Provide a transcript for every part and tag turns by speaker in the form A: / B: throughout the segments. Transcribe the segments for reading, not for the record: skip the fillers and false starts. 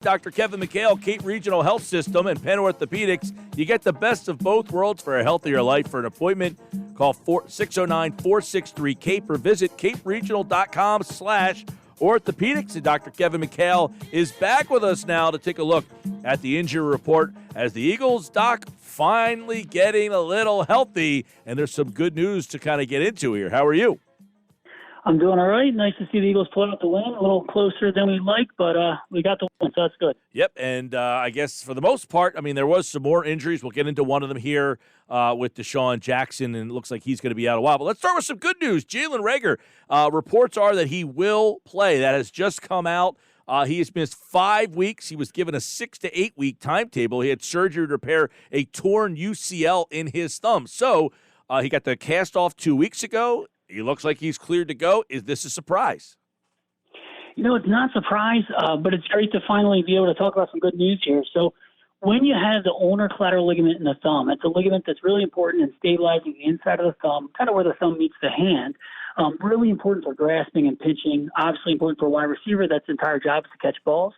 A: Dr. Kevin McHale, Cape Regional Health System, and Penn Orthopedics. You get the best of both worlds for a healthier life. For an appointment, call 609-463-CAPE or visit caperegional.com/orthopedics. And Dr. Kevin McHale is back with us now to take a look at the injury report as the Eagles, Doc, finally getting a little healthy. And there's some good news to kind of get into here. How are you?
B: I'm doing all right. Nice to see the Eagles pull out the win. A little closer than we'd like, but we got the win, so that's good.
A: Yep, and I guess for the most part, I mean, there was some more injuries. We'll get into one of them here with Desean Jackson, and it looks like he's going to be out a while. But let's start with some good news. Jalen Reagor, reports are that he will play. That has just come out. He has missed 5 weeks. He was given a 6 to 8 week timetable. He had surgery to repair a torn UCL in his thumb. So he got the cast off 2 weeks ago. He looks like he's cleared to go. Is this a surprise?
B: You know, it's not a surprise, but it's great to finally be able to talk about some good news here. So when you have the ulnar collateral ligament in the thumb, it's a ligament that's really important in stabilizing the inside of the thumb, kind of where the thumb meets the hand. Really important for grasping and pitching, obviously important for a wide receiver. That's his entire job is to catch balls.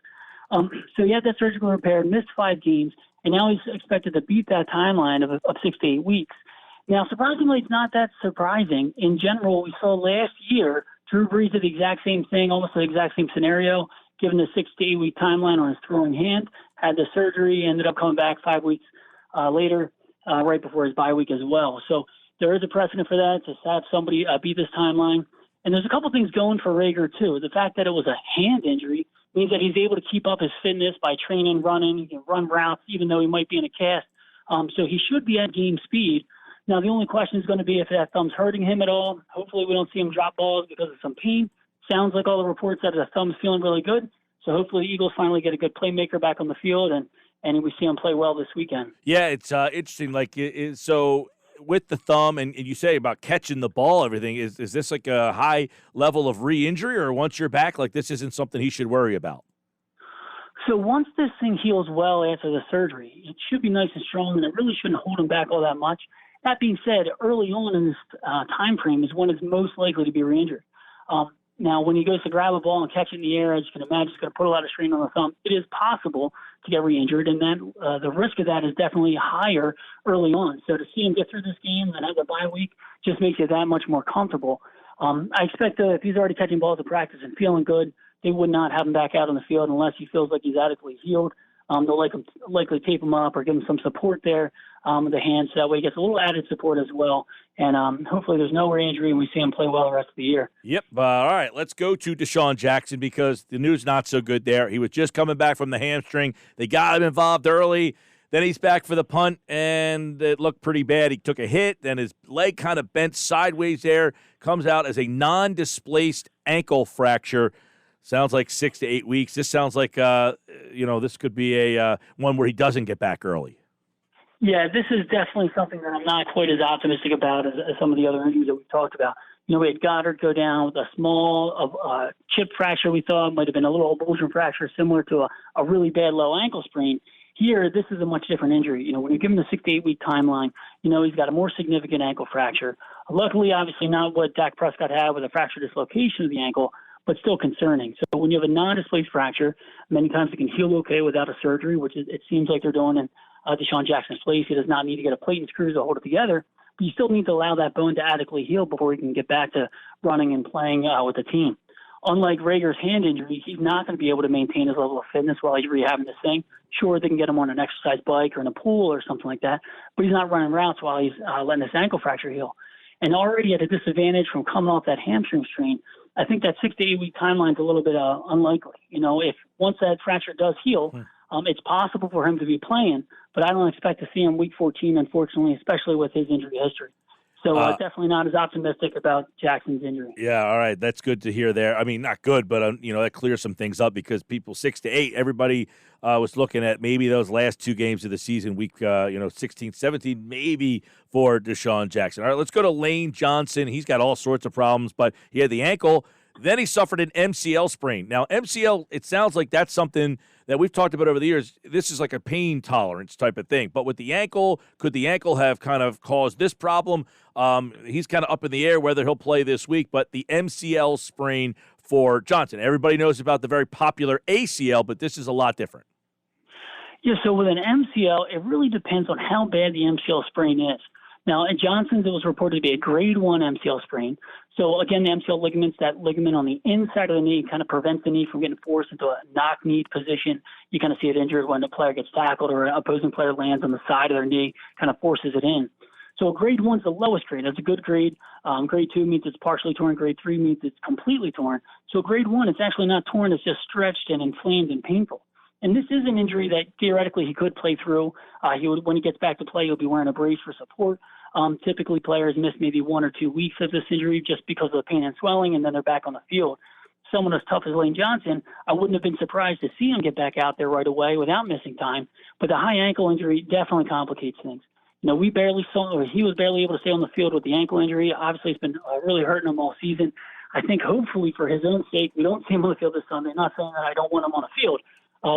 B: So he had that surgical repair, missed 5 games, and now he's expected to beat that timeline of 6 to 8 weeks. Now, surprisingly, it's not that surprising. In general, we saw last year Drew Brees did the exact same thing, almost the exact same scenario, given the 6 to 8 week timeline on his throwing hand, had the surgery, ended up coming back 5 weeks later, right before his bye week as well. So there is a precedent for that, to have somebody beat this timeline. And there's a couple things going for Reagor, too. The fact that it was a hand injury means that he's able to keep up his fitness by training, running, he can run routes, even though he might be in a cast. So he should be at game speed. Now, the only question is going to be if that thumb's hurting him at all. Hopefully we don't see him drop balls because of some pain. Sounds like all the reports that the thumb's feeling really good. So hopefully the Eagles finally get a good playmaker back on the field, and we see him play well this weekend.
A: Yeah, it's interesting. Like, so with the thumb, and you say about catching the ball, everything, is this like a high level of re-injury, or once you're back, like this isn't something he should worry about?
B: So once this thing heals well after the surgery, it should be nice and strong, and it really shouldn't hold him back all that much. That being said, early on in this time frame is when it's most likely to be re-injured. Now, when he goes to grab a ball and catch it in the air, as you can imagine, it's going to put a lot of strain on the thumb. It is possible to get re-injured, and then the risk of that is definitely higher early on. So to see him get through this game and have the bye week just makes it that much more comfortable. I expect if he's already catching balls at practice and feeling good, they would not have him back out on the field unless he feels like he's adequately healed. They'll likely tape him up or give him some support there with the hands, so that way he gets a little added support as well. And hopefully there's no re-injury and we see him play well the rest of the year.
A: Yep. All right, let's go to Desean Jackson because the news not so good there. He was just coming back from the hamstring. They got him involved early. Then he's back for the punt, and it looked pretty bad. He took a hit, then his leg kind of bent sideways there, comes out as a non-displaced ankle fracture. Sounds like 6 to 8 weeks. This sounds like, this could be a one where he doesn't get back early.
B: Yeah, this is definitely something that I'm not quite as optimistic about as some of the other injuries that we've talked about. You know, we had Goddard go down with a small chip fracture we thought might have been a little avulsion fracture similar to a really bad low ankle sprain. Here, this is a much different injury. You know, when you give him the 6 to 8 week timeline, he's got a more significant ankle fracture. Luckily, obviously not what Dak Prescott had with a fracture dislocation of the ankle, but still concerning. So when you have a non-displaced fracture, many times it can heal okay without a surgery, which it seems like they're doing in Desean Jackson's place. He does not need to get a plate and screws to hold it together, but you still need to allow that bone to adequately heal before he can get back to running and playing with the team. Unlike Reagor's hand injury, he's not going to be able to maintain his level of fitness while he's rehabbing this thing. Sure, they can get him on an exercise bike or in a pool or something like that, but he's not running routes while he's letting this ankle fracture heal. And already at a disadvantage from coming off that hamstring strain, I think that 6 to 8 week timeline is a little bit unlikely. If once that fracture does heal, it's possible for him to be playing, but I don't expect to see him week 14, unfortunately, especially with his injury history. So definitely not as optimistic about Jackson's injury.
A: Yeah, all right. That's good to hear there. I mean, not good, but, that clears some things up because people 6 to 8, everybody was looking at maybe those last 2 games of the season, week 16, 17, maybe for Desean Jackson. All right, let's go to Lane Johnson. He's got all sorts of problems, but he had the ankle. Then he suffered an MCL sprain. Now, MCL, it sounds like that's something that we've talked about over the years. This is like a pain tolerance type of thing. But with the ankle, could the ankle have kind of caused this problem? He's kind of up in the air whether he'll play this week. But the MCL sprain for Johnson. Everybody knows about the very popular ACL, but this is a lot different.
B: Yeah, so with an MCL, it really depends on how bad the MCL sprain is. Now, at Johnson's, it was reported to be a grade 1 MCL sprain. So, again, the MCL ligament's that ligament on the inside of the knee, kind of prevents the knee from getting forced into a knock-knee position. You kind of see it injured when the player gets tackled or an opposing player lands on the side of their knee, kind of forces it in. So grade 1 is the lowest grade. That's a good grade. Grade 2 means it's partially torn. Grade 3 means it's completely torn. So grade 1, it's actually not torn. It's just stretched and inflamed and painful. And this is an injury that theoretically he could play through. When he gets back to play, he'll be wearing a brace for support. Typically, players miss maybe 1 or 2 weeks of this injury just because of the pain and swelling, and then they're back on the field. Someone as tough as Lane Johnson, I wouldn't have been surprised to see him get back out there right away without missing time. But the high ankle injury definitely complicates things. You know, he was barely able to stay on the field with the ankle injury. Obviously, it's been really hurting him all season. I think hopefully for his own sake, we don't see him on the field this Sunday. Not saying that I don't want him on the field,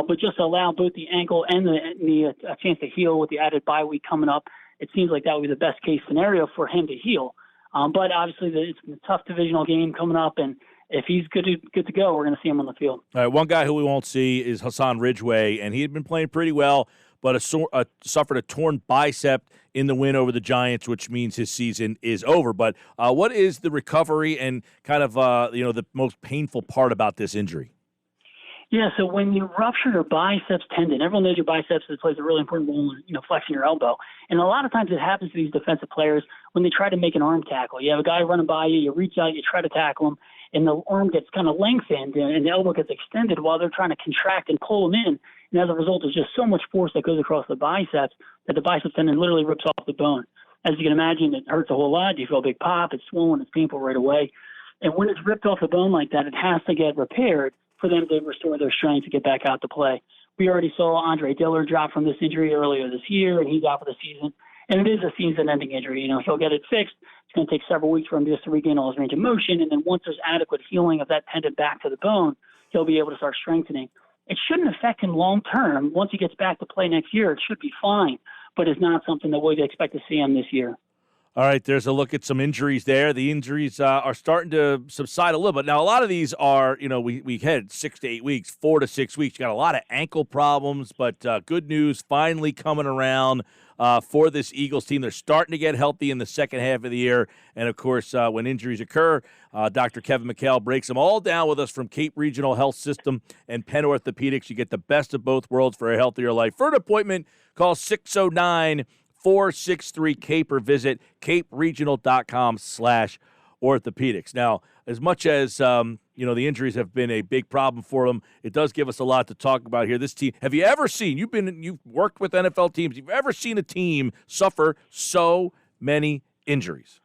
B: but just allow both the ankle and the knee a chance to heal with the added bye week coming up. It seems like that would be the best case scenario for him to heal. But obviously, it's a tough divisional game coming up, and if he's good to go, we're going to see him on the field.
A: All right, one guy who we won't see is Hassan Ridgway, and he had been playing pretty well, but suffered a torn bicep in the win over the Giants, which means his season is over. But what is the recovery and kind of the most painful part about this injury?
B: Yeah, so when you rupture your biceps tendon, everyone knows your biceps plays a really important role in flexing your elbow. And a lot of times it happens to these defensive players when they try to make an arm tackle. You have a guy running by you, you reach out, you try to tackle him, and the arm gets kind of lengthened and the elbow gets extended while they're trying to contract and pull him in. And as a result, there's just so much force that goes across the biceps that the biceps tendon literally rips off the bone. As you can imagine, it hurts a whole lot. You feel a big pop. It's swollen. It's painful right away. And when it's ripped off the bone like that, it has to get repaired for them to restore their strength to get back out to play. We already saw Andre Dillard drop from this injury earlier this year, and he's out for the season. And it is a season-ending injury. You know, he'll get it fixed. It's going to take several weeks for him just to regain all his range of motion, and then once there's adequate healing of that tendon back to the bone, he'll be able to start strengthening. It shouldn't affect him long-term. Once he gets back to play next year, it should be fine, but it's not something that we'd expect to see him this year.
A: All right, there's a look at some injuries there. The injuries are starting to subside a little bit. Now, a lot of these are, we had 6 to 8 weeks, 4 to 6 weeks. You got a lot of ankle problems, but good news finally coming around for this Eagles team. They're starting to get healthy in the second half of the year. And, of course, when injuries occur, Dr. Kevin McHale breaks them all down with us from Cape Regional Health System and Penn Orthopedics. You get the best of both worlds for a healthier life. For an appointment, call 609-463-CAPE or visit caperegional.com/orthopedics. Now, as much as, the injuries have been a big problem for them, it does give us a lot to talk about here. This team, have you ever seen, you've worked with NFL teams, you've ever seen a team suffer so many injuries?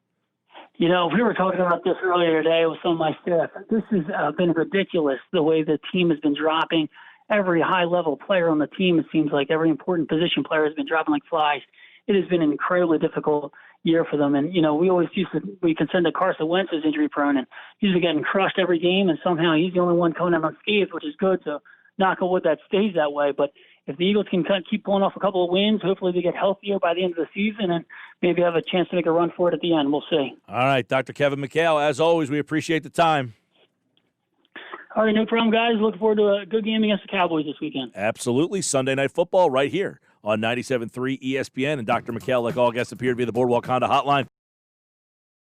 B: We were talking about this earlier today with some of my staff. This has been ridiculous, the way the team has been dropping. Every high-level player on the team, it seems like every important position player has been dropping like flies. It has been an incredibly difficult year for them. And, we contend that Carson Wentz is injury-prone, and he's been getting crushed every game, and somehow he's the only one coming out unscathed, which is good. So knock on wood that stays that way. But if the Eagles can keep pulling off a couple of wins, hopefully they get healthier by the end of the season and maybe have a chance to make a run for it at the end. We'll see.
A: All right, Dr. Kevin McHale, as always, we appreciate the time.
B: All right, no problem, guys. Looking forward to a good game against the Cowboys this weekend.
A: Absolutely. Sunday Night Football right here on 97.3 ESPN. And Dr. McHale, like all guests, appear to be the Boardwalk Honda Hotline.